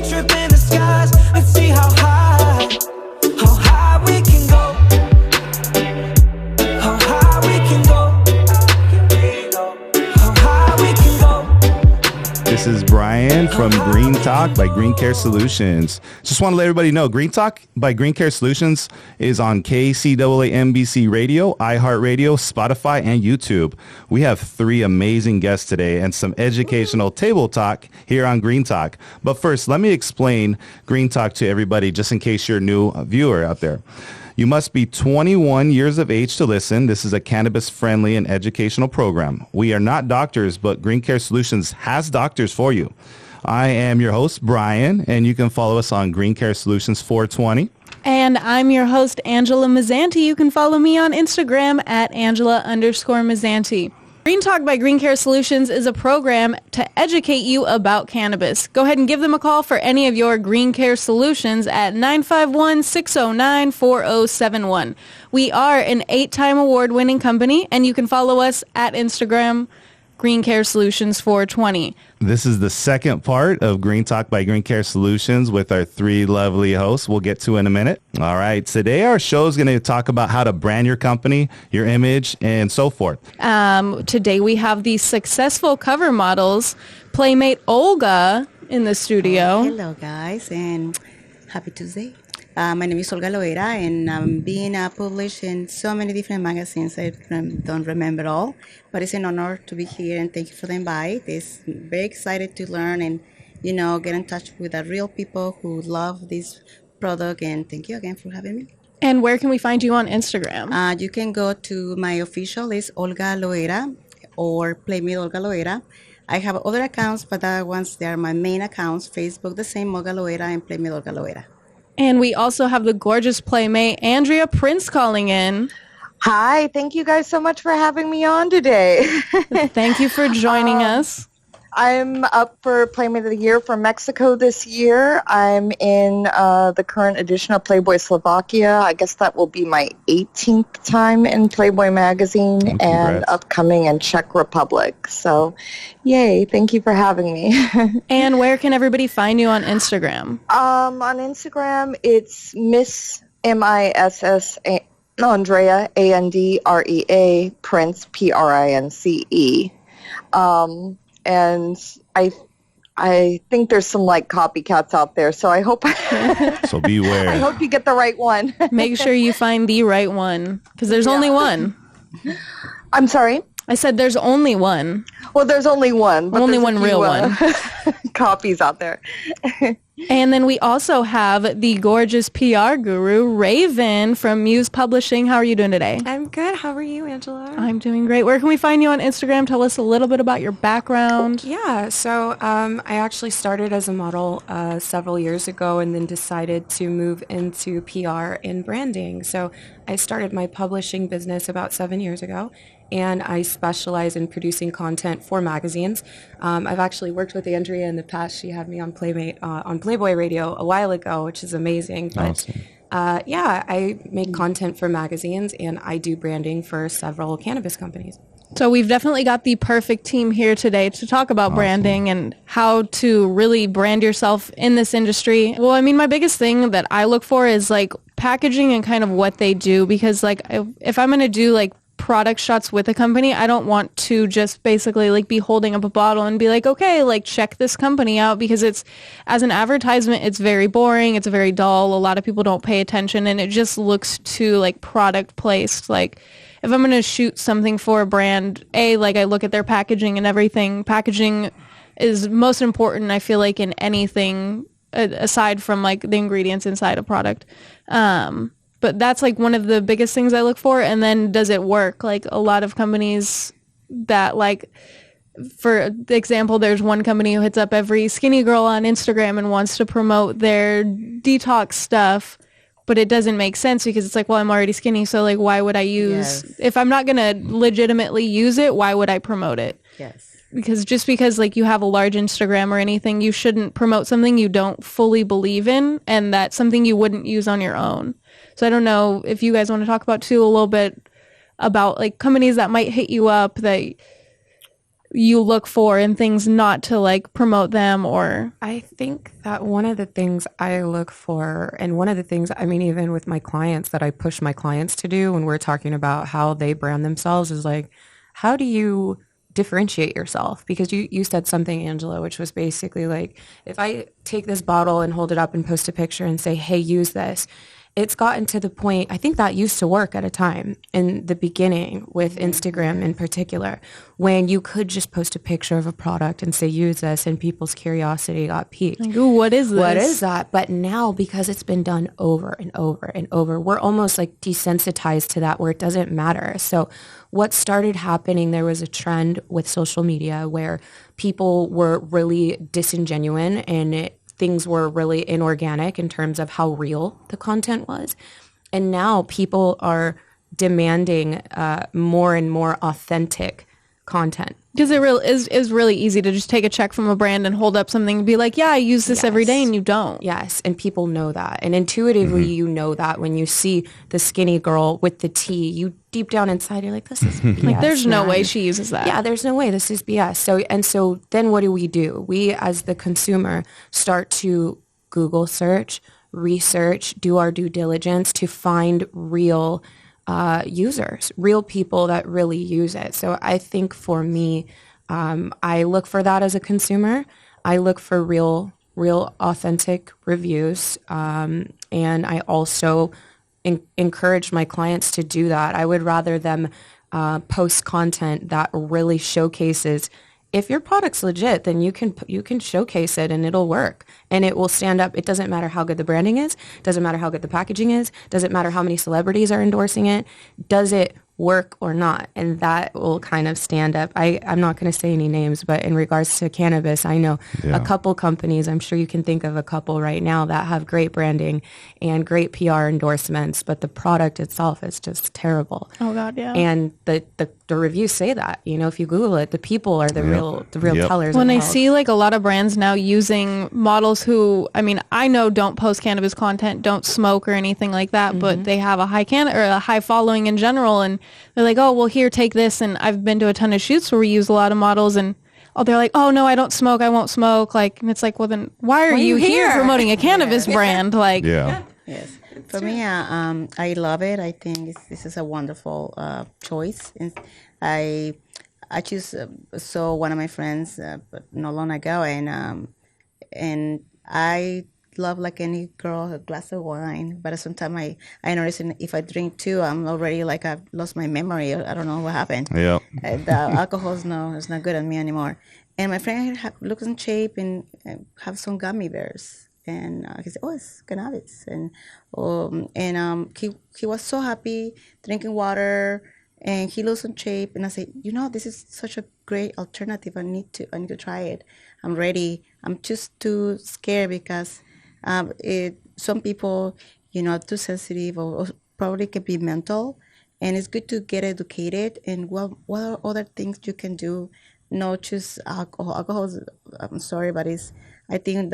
trip in the skies. Let's see how high we can go. How high we can go. How high we can go. This is Brian from Green Talk by Green Care Solutions. Just want to let everybody know, Green Talk by Green Care Solutions is on KCAA NBC Radio, iHeartRadio, Spotify, and YouTube. We have 3 amazing guests today and some educational table talk here on Green Talk. But first, let me explain Green Talk to everybody, just in case you're a new viewer out there. You must be 21 years of age to listen. This is a cannabis-friendly and educational program. We are not doctors, but Green Care Solutions has doctors for you. I am your host, Brian, and you can follow us on Green Care Solutions 420. And I'm your host, Angela Mazzanti. You can follow me on Instagram at Angela_Mazzanti. Green Talk by Green Care Solutions is a program to educate you about cannabis. Go ahead and give them a call for any of your Green Care Solutions at 951-609-4071. We are an 8-time award-winning company, and you can follow us at Instagram, Green Care Solutions 420. This is the second part of Green Talk by Green Care Solutions with our 3 lovely hosts we'll get to in a minute. All right. Today our show is going to talk about how to brand your company, your image, and so forth. Today we have the successful cover models, Playmate Olga, in the studio. Hello, guys, and happy Tuesday. My name is Olga Loera, and I'm being published in so many different magazines. I don't remember all, but it's an honor to be here, and thank you for the invite. It's very excited to learn and, get in touch with the real people who love this product, and thank you again for having me. And where can we find you on Instagram? You can go to my official, it's Olga Loera, or Playmate Olga Loera. I have other accounts, but that ones, they are my main accounts. Facebook, the same, Olga Loera, and Playmate Olga Loera. And we also have the gorgeous Playmate, Andrea Prince, calling in. Hi, thank you guys so much for having me on today. Thank you for joining us. I'm up for Playmate of the Year from Mexico this year. I'm in the current edition of Playboy Slovakia. I guess that will be my 18th time in Playboy magazine, and upcoming in Czech Republic. So, yay, thank you for having me. And where can everybody find you on Instagram? On Instagram, it's Miss MISS Andrea, Andrea Prince, Prince. And I think there's some copycats out there, so I hope So beware. I hope you get the right one. Make sure you find the right one, because there's only one. I'm sorry? I said there's only one. Well, there's only one. But only one real one. Copies out there. And then we also have the gorgeous PR guru, Raven from Muse Publishing. How are you doing today? I'm good. How are you, Angela? I'm doing great. Where can we find you on Instagram? Tell us a little bit about your background. Yeah, so I actually started as a model several years ago and then decided to move into PR and branding. So I started my publishing business about 7 years ago, and I specialize in producing content for magazines. I've actually worked with Andrea in the past. She had me on Playmate, on Playboy Radio a while ago, which is amazing. But Awesome. I make content for magazines, and I do branding for several cannabis companies. So we've definitely got the perfect team here today to talk about branding and how to really brand yourself in this industry. Well, I mean, my biggest thing that I look for is packaging and kind of what they do, because if I'm going to do product shots with a company, I don't want to just basically be holding up a bottle and be okay, check this company out, because it's, as an advertisement, it's very boring, it's very dull, a lot of people don't pay attention, and it just looks too product placed. If I'm going to shoot something for a brand, I look at their packaging and everything. Packaging is most important, I feel in anything aside from the ingredients inside a product. But that's one of the biggest things I look for. And then does it work? A lot of companies that for example, there's one company who hits up every skinny girl on Instagram and wants to promote their detox stuff, but it doesn't make sense because it's well, I'm already skinny. So why would I use, if I'm not going to legitimately use it, why would I promote it? Yes. Because just because you have a large Instagram or anything, you shouldn't promote something you don't fully believe in, and that's something you wouldn't use on your own. So I don't know if you guys want to talk about too a little bit about companies that might hit you up that you look for in things not to like promote them? Or I think that one of the things I look for, and one of the things, I mean, even with my clients that I push my clients to do when we're talking about how they brand themselves, is like, how do you differentiate yourself? Because you said something, Angela, which was basically like, if I take this bottle and hold it up and post a picture and say, hey, use this, it's gotten to the point, I think that used to work at a time in the beginning with Instagram in particular, when you could just post a picture of a product and say, use this, and people's curiosity got piqued. like, ooh, what is this? What is that? But now, because it's been done over and over and over, we're almost like desensitized to that, where it doesn't matter. So what started happening, there was a trend with social media where people were really disingenuine, and things were really inorganic in terms of how real the content was. And now people are demanding more and more authentic content. Because it is really easy to just take a check from a brand and hold up something and be like, yeah, I use this every day, and you don't. Yes, and people know that. And intuitively, you know that when you see the skinny girl with the tea, you deep down inside, you're like, this is BS. Like, there's no man. way she uses that. Yeah, there's no way. This is BS. So then what do? We, as the consumer, start to Google search, research, do our due diligence to find real users, real people that really use it. So I think for me, I look for that as a consumer. I look for real authentic reviews. And I also encourage my clients to do that. I would rather them post content that really showcases, if your product's legit, then you can showcase it and it'll work and it will stand up. It doesn't matter how good the branding is, doesn't matter how good the packaging is, doesn't matter how many celebrities are endorsing it. Does it work or not? And that will kind of stand up. I'm not going to say any names, but in regards to cannabis, I know a couple companies, I'm sure you can think of a couple right now that have great branding and great PR endorsements, but the product itself is just terrible. Oh God, yeah. And the reviews say that, if you Google it, the people are the real tellers. When I see like a lot of brands now using models who, I mean, I know don't post cannabis content, don't smoke or anything like that, but they have a high following in general, and they're like, oh, well, here, take this. And I've been to a ton of shoots where we use a lot of models, and they're like, oh no, I don't smoke, I won't smoke. Like, and it's like, well, then why are you here promoting a cannabis brand? Like, Yes. For me, I love it. I think this is a wonderful choice. And I just saw one of my friends not long ago, and I love, like any girl, a glass of wine. But sometimes I notice if I drink two, I'm already like, I've lost my memory. I don't know what happened. Yeah. The alcohol is not good on me anymore. And my friend looks in shape and have some gummy bears. And he said, oh, it's cannabis. And he was so happy drinking water, and he looks in shape. And I said, this is such a great alternative. I need to try it. I'm ready. I'm just too scared because some people, are too sensitive or probably can be mental. And it's good to get educated. And what are other things you can do? Not just alcohol. Alcohol is, I'm sorry, but I think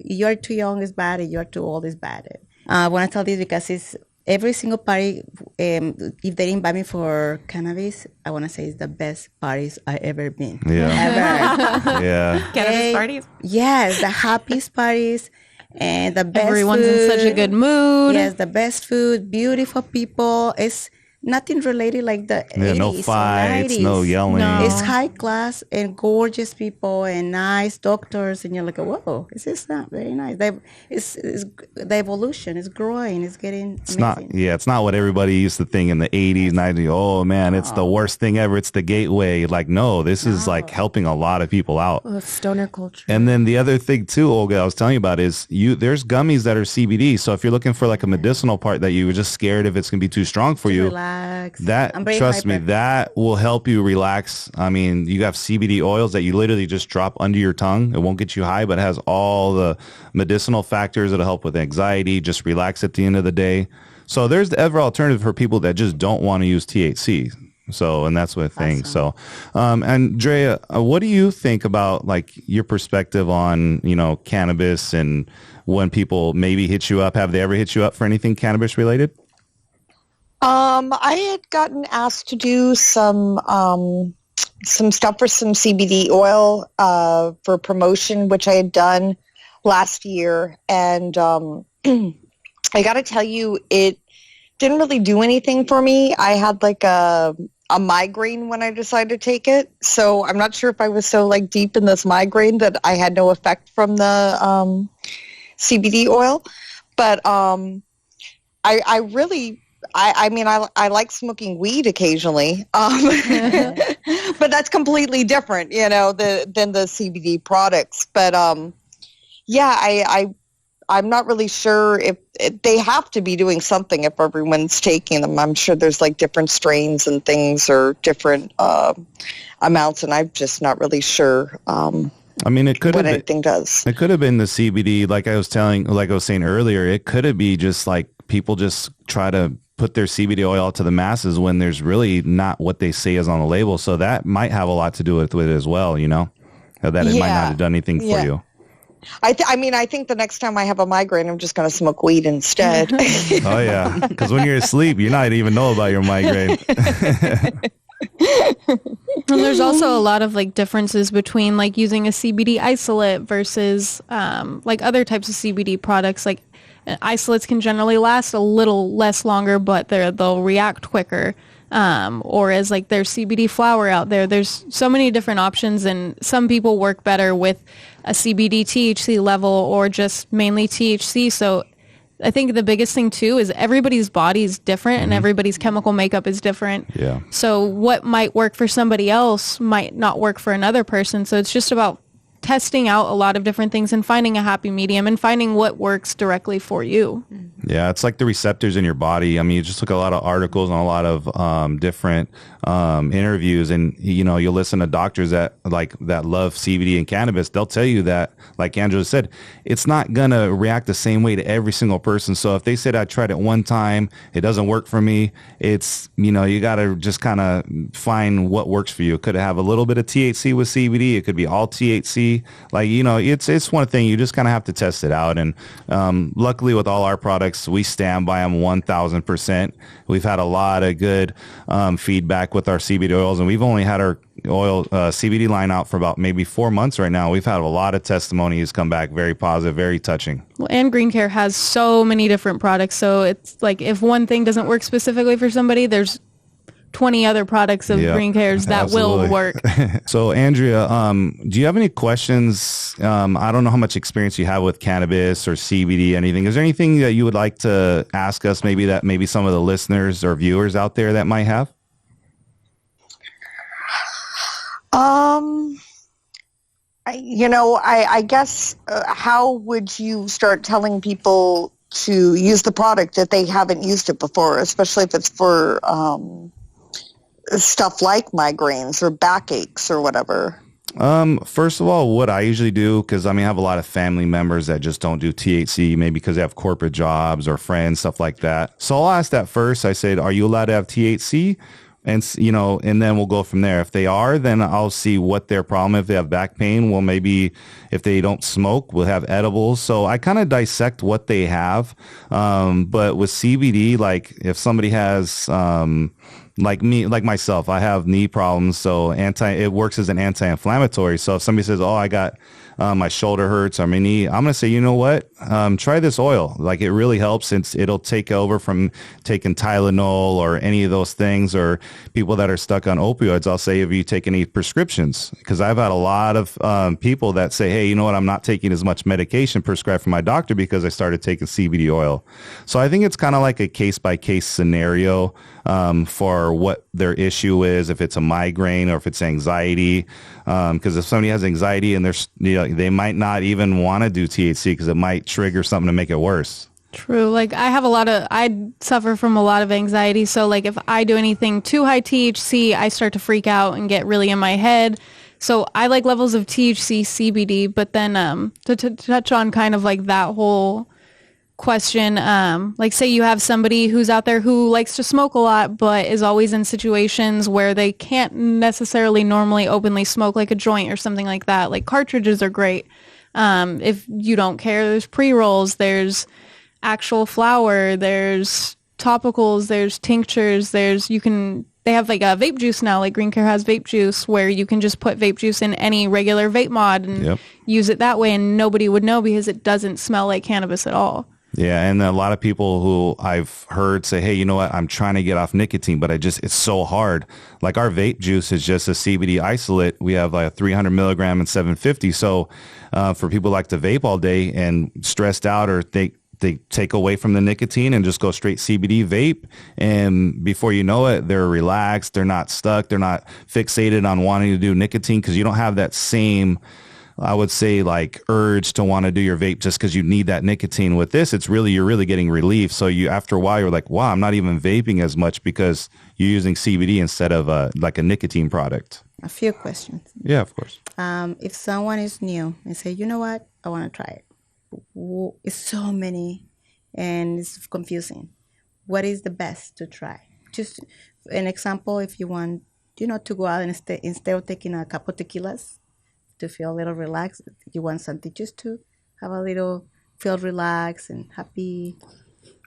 you're too young is bad, and you're too old is bad. I want to tell this because it's every single party. If they invite me for cannabis, I want to say it's the best parties I ever been. Yeah. Ever. Yeah. Cannabis parties? Yes, the happiest parties and the best everyone's food. in such a good mood. Yes, the best food, beautiful people. It's nothing related like the 80s No fights, or 90s. no yelling. No. It's high class and gorgeous people and nice doctors, and you're like, whoa, this is not very nice. The evolution is growing. It's getting amazing. It's not what everybody used to think in the 80s, 90s. Oh man, it's the worst thing ever. It's the gateway. Like, no, this is like helping a lot of people out. Oh, stoner culture. And then the other thing too, Olga, I was telling you about is there's gummies that are CBD. So if you're looking for like a medicinal part that you were just scared if it's going to be too strong for you, Relax. that, trust me, that will help you relax. I mean, you have CBD oils that you literally just drop under your tongue. It won't get you high, but it has all the medicinal factors that'll help with anxiety, just relax at the end of the day. So there's the ever alternative for people that just don't want to use THC. So, and that's what thing. Awesome. So, Andrea, what do you think about like your perspective on, cannabis, and when people maybe hit you up, have they ever hit you up for anything cannabis related? I had gotten asked to do some some stuff for some CBD oil for promotion, which I had done last year. And I got to tell you, it didn't really do anything for me. I had like a migraine when I decided to take it. So I'm not sure if I was so like deep in this migraine that I had no effect from the CBD oil. But I really, I mean, I like smoking weed occasionally, but that's completely different, you know, than the CBD products. But yeah, I'm not really sure if they have to be doing something if everyone's taking them. I'm sure there's like different strains and things or different amounts, and I'm just not really sure. I mean, it could have anything does. It could have been the CBD, like I was saying earlier. It could have been just like people just try to put their CBD oil out to the masses when there's really not what they say is on the label. So that might have a lot to do with it as well. You know, that it might not have done anything for you. I mean, I think the next time I have a migraine, I'm just going to smoke weed instead. Oh, yeah. Because when you're asleep, you not even know about your migraine. And there's also a lot of like differences between like using a CBD isolate versus like other types of CBD products. Like isolates can generally last a little less longer, but they'll react quicker. Or as like there's CBD flower out there. There's so many different options, and some people work better with a CBD THC level or just mainly THC. So I think the biggest thing too is everybody's body is different and everybody's chemical makeup is different. Yeah. So what might work for somebody else might not work for another person. So it's just about testing out a lot of different things and finding a happy medium and finding what works directly for you. Yeah, it's like the receptors in your body. I mean, you just look at a lot of articles and a lot of different interviews, and you know, you'll listen to doctors that love CBD and cannabis. They'll tell you that, like Angela said, it's not gonna react the same way to every single person. So if they said I tried it one time, it doesn't work for me, it's, you know, you gotta just kind of find what works for you. It could have a little bit of THC with CBD. It could be all THC. Like, you know, it's one thing. You just kind of have to test it out. And luckily with all our products, we stand by them 1,000%. We've had a lot of good feedback with our CBD oils, and we've only had our oil CBD line out for about maybe 4 months right now. We've had a lot of testimonies come back very positive, very touching. Well, and Green Care has so many different products. So it's like if one thing doesn't work specifically for somebody, there's 20 other products of Green Cares that will work. So Andrea, do you have any questions? I don't know how much experience you have with cannabis or CBD, anything. Is there anything that you would like to ask us, maybe that maybe some of the listeners or viewers out there that might have? I guess how would you start telling people to use the product if they haven't used it before, especially if it's for stuff like migraines or backaches or whatever? First of all, what I usually do, because I mean, I have a lot of family members that just don't do THC, maybe because they have corporate jobs or friends, stuff like that. So I'll ask that first. I said, are you allowed to have THC? And, you know, and then we'll go from there. If they are, then I'll see what their problem. If they have back pain, well, maybe if they don't smoke, we'll have edibles. So I kind of dissect what they have. But with CBD, like if somebody has, like myself, I have knee problems. So it works as an anti-inflammatory. So if somebody says, oh, I got, my shoulder hurts or my knee, I'm going to say, you know what? Try this oil. Like it really helps. It'll take over from taking Tylenol or any of those things, or people that are stuck on opioids. I'll say, have you taken any prescriptions? Because I've had a lot of people that say, hey, you know what? I'm not taking as much medication prescribed from my doctor because I started taking CBD oil. So I think it's kind of like a case by case scenario for what their issue is, if it's a migraine or if it's anxiety. Because if somebody has anxiety and they might not even want to do THC because it might trigger something to make it worse. True. Like I suffer from a lot of anxiety. So like if I do anything too high THC, I start to freak out and get really in my head. So I like levels of THC, CBD, but then to touch on kind of like that whole question, like say you have somebody who's out there who likes to smoke a lot but is always in situations where they can't necessarily normally openly smoke, like a joint or something like that. Like cartridges are great. If you don't care, there's pre-rolls, there's actual flower, there's topicals, there's tinctures, you can they have like a vape juice now, like Green Care has vape juice where you can just put vape juice in any regular vape mod and use it that way, and nobody would know because it doesn't smell like cannabis at all. Yeah, and a lot of people who I've heard say, hey, you know what, I'm trying to get off nicotine, but it's so hard. Like our vape juice is just a CBD isolate. We have like a 300 milligram and 750. So for people like to vape all day and stressed out, or they take away from the nicotine and just go straight CBD vape. And before you know it, they're relaxed. They're not stuck. They're not fixated on wanting to do nicotine because you don't have that same, I would say, like urge to want to do your vape just because you need that nicotine. With this, you're really getting relief. So you, after a while, you're like, wow, I'm not even vaping as much because you're using CBD instead of like a nicotine product. A few questions. Yeah, of course. If someone is new and say, you know what, I want to try it. It's so many and it's confusing. What is the best to try? Just an example, if you want, to go out and instead of taking a couple tequilas to feel a little relaxed, you want something just to have a little feel relaxed and happy.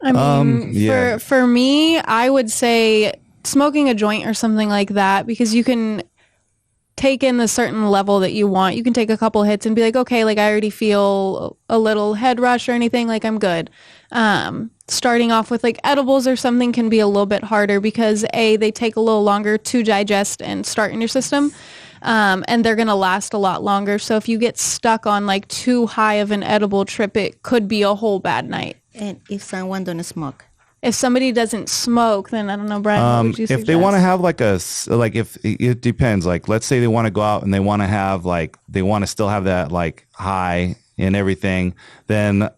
I mean, for me, I would say smoking a joint or something like that, because you can take in the certain level that you want. You can take a couple hits and be like, okay, like I already feel a little head rush or anything, like I'm good. Starting off with like edibles or something can be a little bit harder because they take a little longer to digest and start in your system. And they're going to last a lot longer. So if you get stuck on like too high of an edible trip, it could be a whole bad night. And if someone don't smoke? If somebody doesn't smoke, then I don't know, Brian, what would you suggest? If they want to have if it depends, like let's say they want to go out and they want to have they want to still have that like high and everything, then,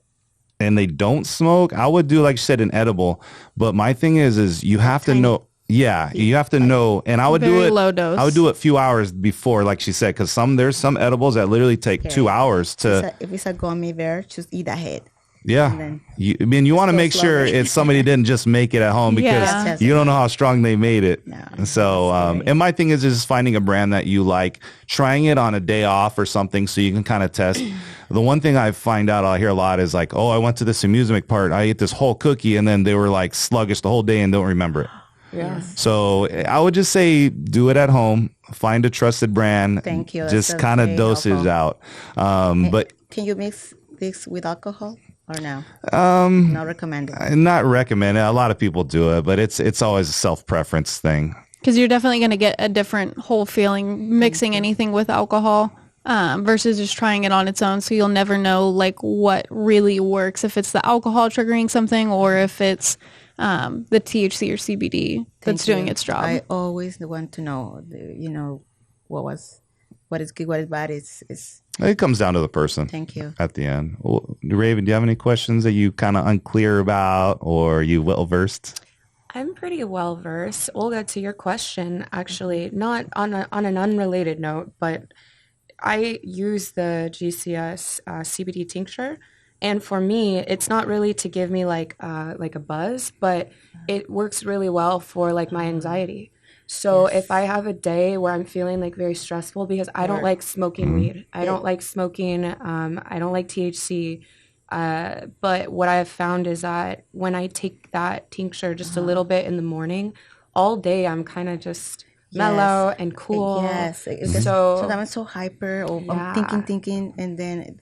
and they don't smoke, I would do, like you said, an edible. But my thing is you have to know. Yeah, you have to know, and I would do it. Low dose. I would do it a few hours before, like she said, because there's some edibles that literally take 2 hours to. If it's a gummy bear, just eat ahead. Yeah, you want to make sure it's somebody didn't just make it at home because you don't know how strong they made it. No, so, and my thing is just finding a brand that you like, trying it on a day off or something so you can kind of test. The one thing I hear a lot is like, oh, I went to this amusement park, I ate this whole cookie, and then they were like sluggish the whole day and don't remember it. Yeah. So I would just say do it at home. Find a trusted brand. Thank you. Just kind of dosage out. But can you mix this with alcohol or no? Not recommended. Not recommended. A lot of people do it, but it's always a self-preference thing. Because you're definitely going to get a different whole feeling mixing anything with alcohol versus just trying it on its own. So you'll never know like what really works, if it's the alcohol triggering something or if it's the THC or CBD that's doing its job. I always want to know, what is good, what is bad. It comes down to the person. Thank you. At the end. Well, Raven, do you have any questions that you kind of unclear about, or are you well versed? I'm pretty well versed. Olga, to your question, actually, not on an unrelated note, but I use the GCS CBD tincture. And for me, it's not really to give me like a buzz, but it works really well for like my anxiety. So if I have a day where I'm feeling like very stressful, because I don't like smoking weed, I don't like smoking, I don't like THC. But what I have found is that when I take that tincture just a little bit in the morning, all day I'm kind of just mellow and cool. Yes. So I'm so hyper, or I'm thinking, and then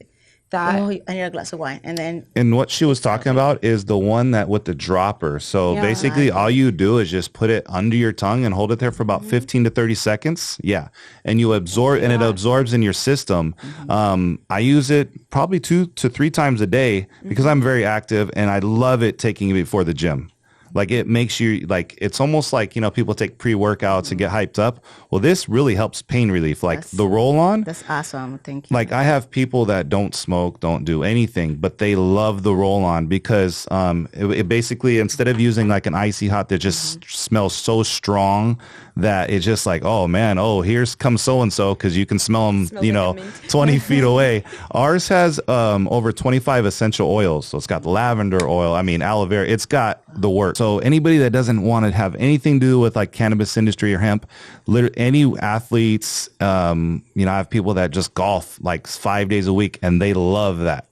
I need a glass of wine, and then. And what she was talking about is the one that with the dropper. So basically, all you do is just put it under your tongue and hold it there for about 15 to 30 seconds. Yeah, and you absorb, and it absorbs in your system. I use it probably 2 to 3 times a day because I'm very active, and I love it taking it before the gym. Like it makes you like, it's almost like, people take pre-workouts and get hyped up. Well, this really helps pain relief. Like the roll-on. That's awesome. Thank you. Like I have people that don't smoke, don't do anything, but they love the roll-on because it basically, instead of using like an icy hot that just smells so strong that it's just like, oh man, here's comes so-and-so, because you can smell them, 20 feet away. Ours has over 25 essential oils. So it's got lavender oil, aloe vera. It's got the works. So anybody that doesn't want to have anything to do with like cannabis industry or hemp, any athletes, I have people that just golf like 5 days a week and they love that.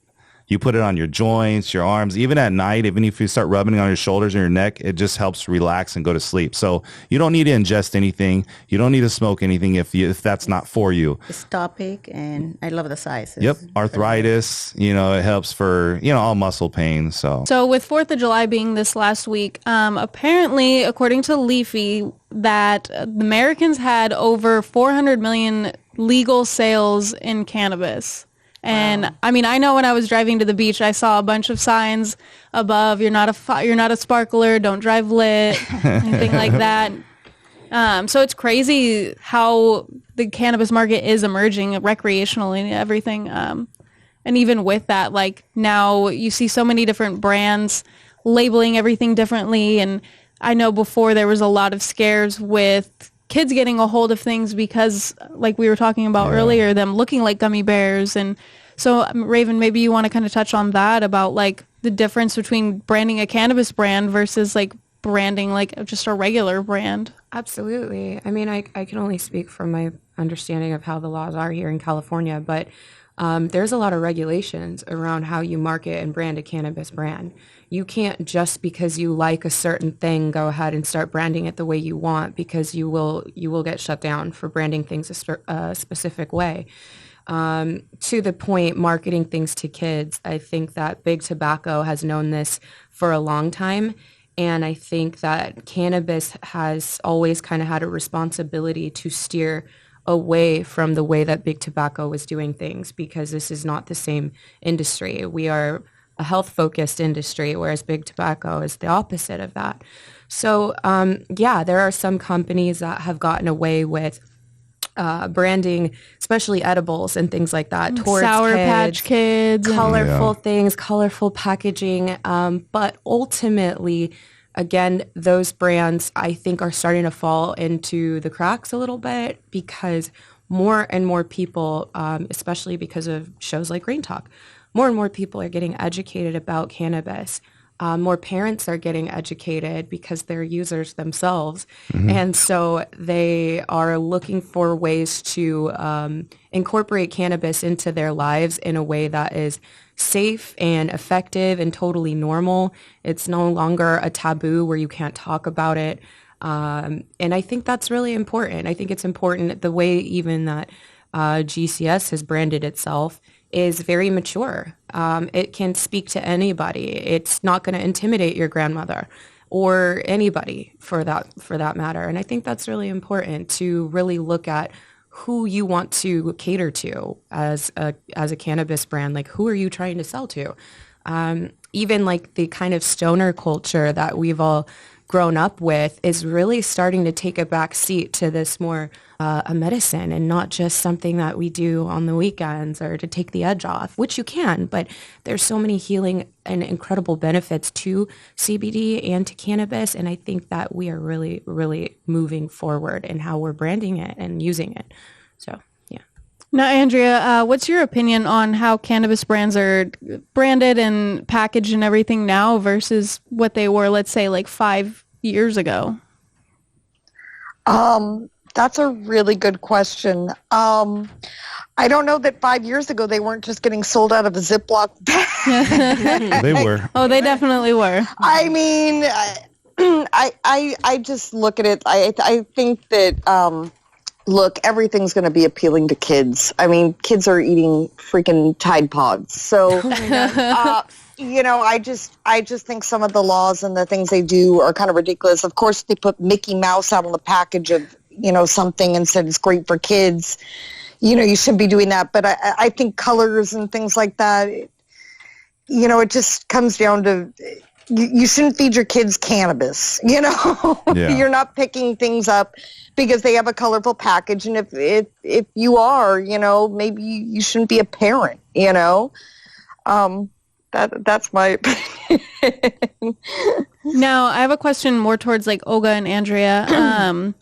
You put it on your joints, your arms, even at night. Even if you start rubbing it on your shoulders or your neck, it just helps relax and go to sleep. So you don't need to ingest anything. You don't need to smoke anything if that's not for you. It's topic, and I love the size. Yep, arthritis. It helps for all muscle pain. So with 4th of July being this last week, apparently, according to Leafy, that Americans had over 400 million legal sales in cannabis. And wow. I mean, I know when I was driving to the beach, I saw a bunch of signs above, you're not a sparkler, don't drive lit, anything like that. So it's crazy how the cannabis market is emerging recreationally and everything. And even with that, like now you see so many different brands labeling everything differently. And I know before there was a lot of scares with kids getting a hold of things because, like we were talking about earlier, them looking like gummy bears. And so, Raven, maybe you want to kind of touch on that about like the difference between branding a cannabis brand versus like branding like just a regular brand. Absolutely. I mean, I can only speak from my understanding of how the laws are here in California, but there's a lot of regulations around how you market and brand a cannabis brand. You can't just because you like a certain thing go ahead and start branding it the way you want, because you will get shut down for branding things a specific way. To the point, marketing things to kids, I think that Big Tobacco has known this for a long time. And I think that cannabis has always kind of had a responsibility to steer away from the way that Big Tobacco was doing things, because this is not the same industry. We are a health-focused industry, whereas Big Tobacco is the opposite of that. So, there are some companies that have gotten away with branding, especially edibles and things like that, towards Sour Patch Kids, colorful things, colorful packaging. But ultimately, again, those brands, I think, are starting to fall into the cracks a little bit, because more and more people, especially because of shows like Green Talk, more and more people are getting educated about cannabis. More parents are getting educated because they're users themselves. Mm-hmm. And so they are looking for ways to incorporate cannabis into their lives in a way that is safe and effective and totally normal. It's no longer a taboo where you can't talk about it. And I think that's really important. I think it's important the way even that GCS has branded itself is very mature. It can speak to anybody. It's not going to intimidate your grandmother or anybody for that matter. And I think that's really important, to really look at who you want to cater to as a cannabis brand. Like, who are you trying to sell to? Even like the kind of stoner culture that we've all grown up with is really starting to take a back seat to this more a medicine, and not just something that we do on the weekends or to take the edge off, which you can, but there's so many healing and incredible benefits to CBD and to cannabis. And I think that we are really, really moving forward in how we're branding it and using it. So, yeah. Now, Andrea, what's your opinion on how cannabis brands are branded and packaged and everything now versus what they were, let's say, like 5 years ago? That's a really good question. I don't know that 5 years ago they weren't just getting sold out of a Ziploc bag. They were. Oh, they definitely were. I mean, I just look at it. I think that, look, everything's going to be appealing to kids. I mean, kids are eating freaking Tide Pods. So, I just think some of the laws and the things they do are kind of ridiculous. Of course, they put Mickey Mouse out on the package of, something and said it's great for kids. You shouldn't be doing that. But I think colors and things like that, it just comes down to, you shouldn't feed your kids cannabis, Yeah. You're not picking things up because they have a colorful package. And if you are, maybe you shouldn't be a parent, That's my opinion. Now, I have a question more towards like Olga and Andrea.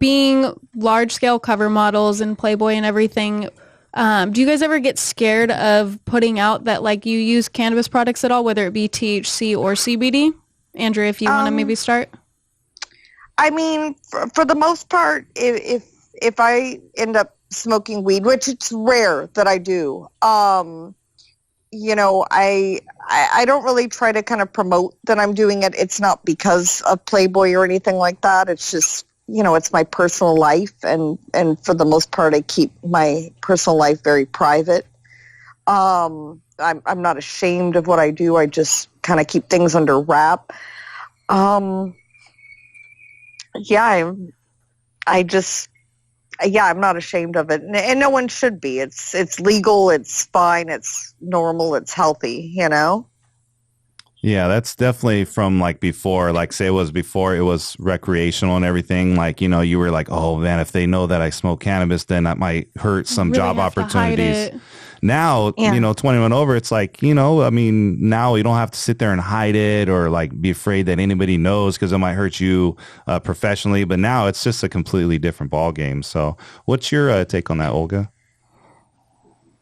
Being large-scale cover models and Playboy and everything, do you guys ever get scared of putting out that like you use cannabis products at all, whether it be THC or CBD? Andrea, if you want to maybe start. I mean, for the most part, if I end up smoking weed, which it's rare that I do, I don't really try to kind of promote that I'm doing it. It's not because of Playboy or anything like that. It's just, it's my personal life. And for the most part, I keep my personal life very private. I'm not ashamed of what I do. I just kind of keep things under wrap. I'm not ashamed of it, and no one should be. It's legal, it's fine, it's normal, it's healthy, Yeah, that's definitely from like before, like say it was before it was recreational and everything. Like, you were like, oh man, if they know that I smoke cannabis, then that might hurt some Really job have to hide opportunities. it. Now, 21 over, it's like, now you don't have to sit there and hide it or like be afraid that anybody knows because it might hurt you professionally. But now it's just a completely different ball game. So what's your take on that, Olga?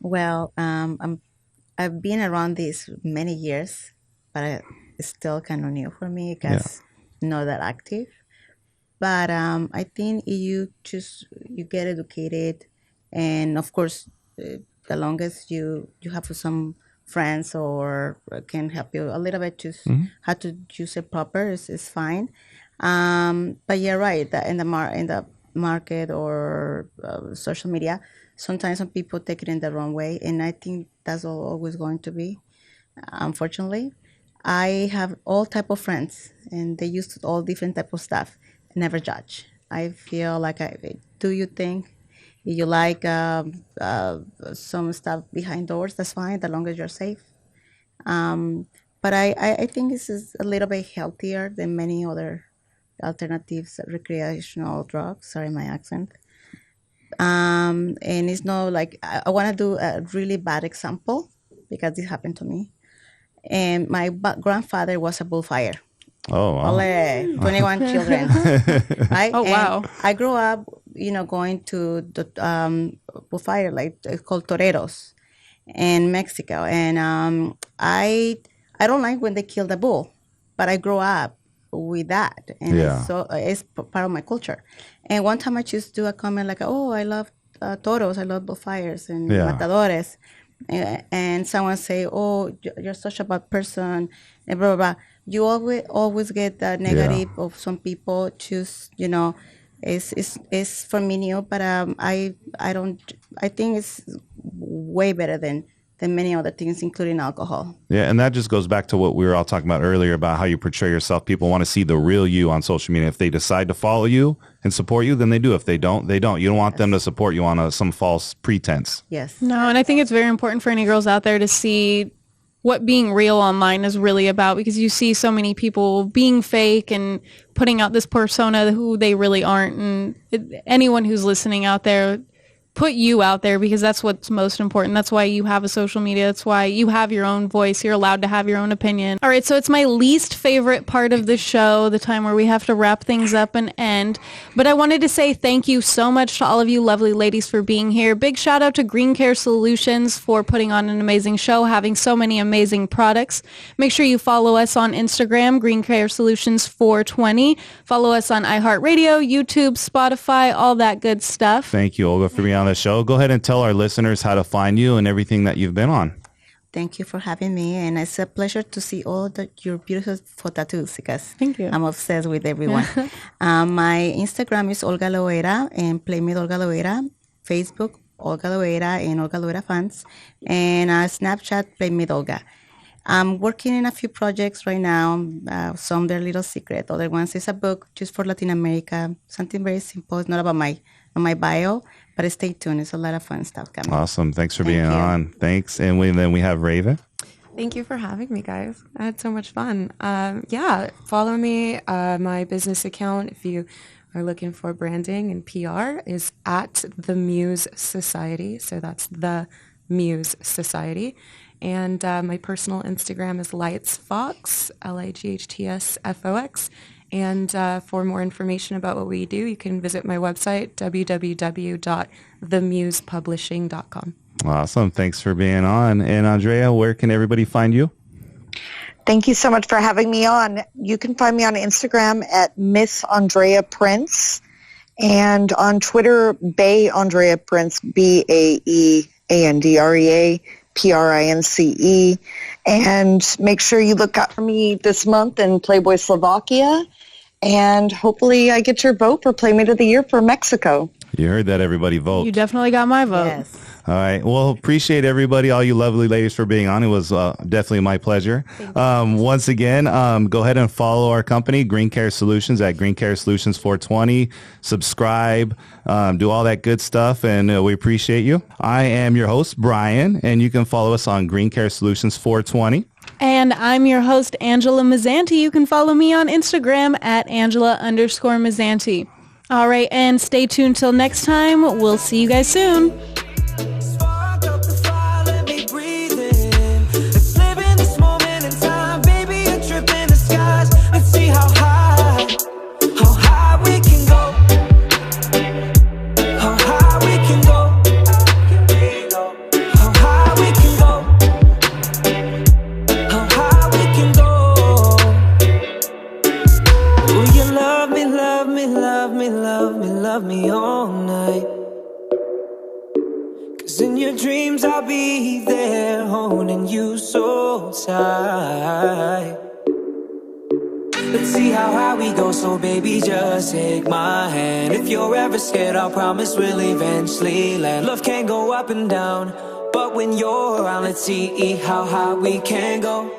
Well, I've been around this many years, but it's still kind of new for me because not that active. But I think you get educated, and of course, the longest you have some friends or can help you a little bit, just how to use it proper is fine. But you're right that in the market or social media, sometimes some people take it in the wrong way, and I think that's always going to be. Unfortunately, I have all type of friends, and they use all different type of stuff. Never judge. I feel like do you think you like some stuff behind doors? That's fine, as long as you're safe. But I think this is a little bit healthier than many other alternatives, recreational drugs. Sorry, my accent. And it's not like I want to do a really bad example because this happened to me. And my grandfather was a bullfighter. Oh, wow. 21 children. Right? Oh, wow. And I grew up, going to the bullfighter, like it's called toreros in Mexico. And I don't like when they kill the bull, but I grew up with that. And it's part of my culture. And one time I just do a comment like, oh, I love toros, I love bullfighters and matadores. And someone say, oh, you're such a bad person, and blah, blah, blah. You always get the negative of some people. Just, it's for me new, but I think it's way better than many other things, including alcohol. Yeah, and that just goes back to what we were all talking about earlier about how you portray yourself. People want to see the real you on social media. If they decide to follow you and support you, then they do. If they don't, they don't. You don't want them to support you on some false pretense. Yes. No, and I think it's very important for any girls out there to see what being real online is really about, because you see so many people being fake and putting out this persona who they really aren't. And anyone who's listening out there, put you out there, because that's what's most important. That's why you have a social media. That's why you have your own voice. You're allowed to have your own opinion. All right, so it's my least favorite part of the show, the time where we have to wrap things up and end. But I wanted to say thank you so much to all of you lovely ladies for being here. Big shout out to Green Care Solutions for putting on an amazing show, having so many amazing products. Make sure you follow us on Instagram, Green Care Solutions 420. Follow us on iHeartRadio, YouTube, Spotify, all that good stuff. Thank you, Olga, for being on the show. Go ahead and tell our listeners how to find you and everything that you've been on. Thank you for having me, and it's a pleasure to see all your beautiful tattoos, because Thank you. I'm obsessed with everyone. My Instagram is Olga Loera and Playmate Olga Loera, Facebook Olga Loera and Olga Loera Fans, and Snapchat Playmate Olga. I'm working in a few projects right now. Some they're little secret. Other ones is a book just for Latin America. Something very simple. It's not about my bio, but stay tuned. It's a lot of fun stuff coming. Awesome. Thanks for being on. Thanks. And then we have Raven. Thank you for having me, guys. I had so much fun. Follow me. My business account, if you are looking for branding and PR, is at the Muse Society. So that's the Muse Society. And my personal Instagram is lightsfox, LIGHTSFOX. And for more information about what we do, you can visit my website, www.themusepublishing.com. Awesome. Thanks for being on. And Andrea, where can everybody find you? Thank you so much for having me on. You can find me on Instagram at Miss Andrea Prince, and on Twitter, Bay Andrea Prince, BAEANDREA. Prince. And make sure you look out for me this month in Playboy Slovakia. And hopefully I get your vote for Playmate of the Year for Mexico. You heard that, everybody. Vote. You definitely got my vote. Yes. All right. Well, appreciate everybody, all you lovely ladies, for being on. It was definitely my pleasure. Once again, go ahead and follow our company, Green Care Solutions, at Green Care Solutions 420. Subscribe, do all that good stuff, and we appreciate you. I am your host, Brian, and you can follow us on Green Care Solutions 420. And I'm your host, Angela Mazzanti. You can follow me on Instagram at Angela_Mazzanti. All right, and stay tuned till next time. We'll see you guys soon. Spark up the fire, let me breathe in. Let's live in this moment in time, baby, a trip in the skies. Let's see how high we can go. How high we can go. How high we can go. How high we can go. Will you love me, love me, love me, love me, love me all night? 'Cause in your dreams I'll be there, holding you so tight. Let's see how high we go, so baby, just take my hand. If you're ever scared, I'll promise we'll eventually land. Love can go up and down, but when you're around, let's see how high we can go.